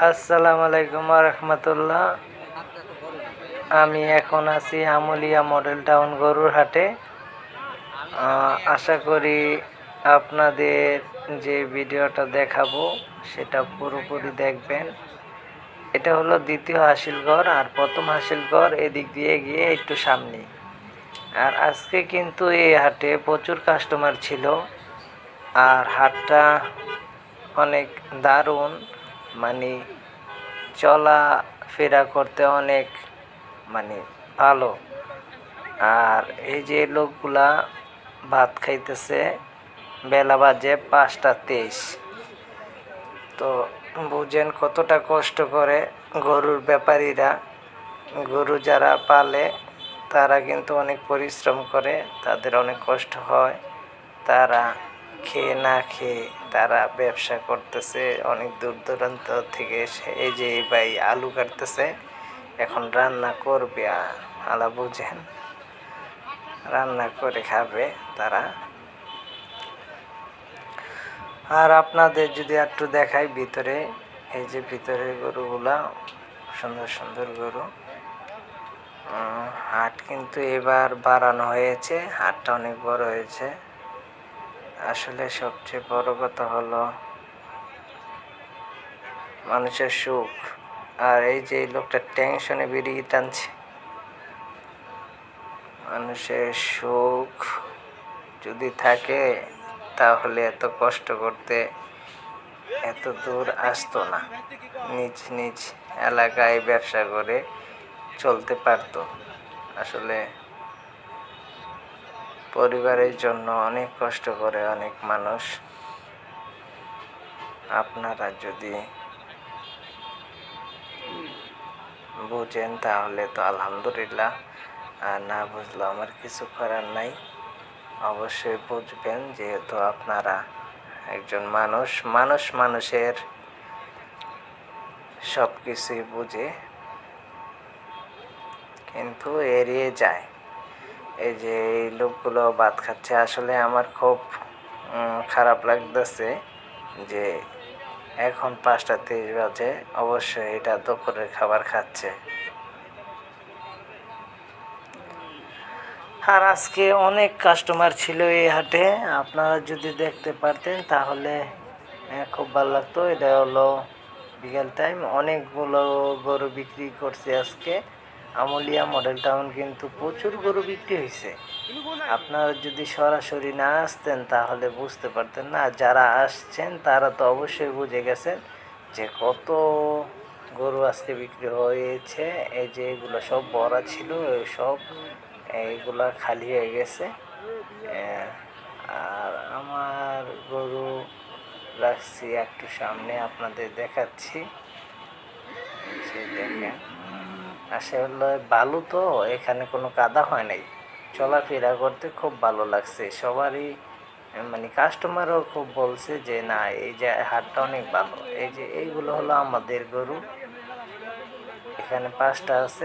আসসালামু আলাইকুম রহমতুল্লাহ। আমি এখন আছি আমুলিয়া মডেল টাউন গরুর হাটে। আশা করি আপনাদের যে ভিডিওটা দেখাবো সেটা পুরোপুরি দেখবেন। এটা হলো দ্বিতীয় হাসিলঘর, আর প্রথম হাসিলঘর এদিক দিয়ে গিয়ে একটু সামনে। আর আজকে কিন্তু এই হাটে প্রচুর কাস্টমার ছিল, আর হাটটা অনেক দারুণ, মানে চলাফেরা করতে অনেক ভালো। আর এই যে লোকগুলা ভাত খাইতেছে, বেলা বাজে 5টা 23। তো বুঝেন কতটা কষ্ট করে গরুর ব্যাপারীরা। গরু যারা পালে তারা কিন্তু অনেক পরিশ্রম করে, তাদের অনেক কষ্ট হয়। তারা খেয়ে না খেয়ে তারা ব্যবসা করতেছে অনেক দূর দূরান্ত থেকে এসে। এই যে এই ভাই আলু কাটতেছে, এখন রান্না করবে। আলা বুঝেন, রান্না করে খাবে তারা। আর আপনাদের যদি একটু দেখাই ভিতরে, এই যে ভিতরের গরুগুলা সুন্দর সুন্দর গরু। হাট কিন্তু এবার বাড়ানো হয়েছে, হাটটা অনেক বড় হয়েছে। আসলে সবচেয়ে বড় কথা হলো মানুষের সুখ। আর এই যে লোকটা টেনশনে বেরিয়ে টানছে, মানুষের সুখ যদি থাকে তাহলে এত কষ্ট করতে এত দূর আসতো না, নিজ নিজ এলাকায় ব্যবসা করে চলতে পারতো। আসলে পরিবারের জন্য অনেক কষ্ট করে অনেক মানুষ। আপনারা যদি বুঝেন তাহলে তো আলহামদুলিল্লাহ, আর না বুঝলে আমার কিছু করার নাই। অবশ্যই বুঝবেন, যেহেতু আপনারা একজন মানুষ। মানুষের সব কিছুই বুঝে, কিন্তু এড়িয়ে যায়। এই যে এই লোকগুলো ভাত খাচ্ছে, আসলে আমার খুব খারাপ লাগতেছে যে এখন 5টা 23 বাজে, অবশ্যই এটা দুপুরের খাবার খাচ্ছে। আর আজকে অনেক কাস্টমার ছিল এই হাটে, আপনারা যদি দেখতে পারতেন তাহলে খুব ভালো লাগতো। এটা হলো বিকেল টাইম, অনেকগুলো গরু বিক্রি করছে আজকে। আমুলিয়া মডেল টাউন কিন্তু প্রচুর গরু বিক্রি হয়েছে। আপনারা যদি সরাসরি না আসতেন তাহলে বুঝতে পারতেন না। যারা আসছেন তারা তো অবশ্যই বুঝে গেছেন যে কত গরু আজকে বিক্রি হয়েছে। এই যে এগুলো সব বড়া ছিল, সব এইগুলা খালি হয়ে গেছে। আর আমার গরু রাখছি একটু সামনে, আপনাদের দেখাচ্ছি। যে দেখেন, আসলে বালু তো, এখানে কোনো কাদা হয় নাই, চলাফেরা করতে খুব ভালো লাগছে সবারই। কাস্টমারও খুব বলছে যে না, এই যে হাটটা অনেক ভালো। এই যে এইগুলো হলো আমাদের গরু, এখানে 5টা আছে।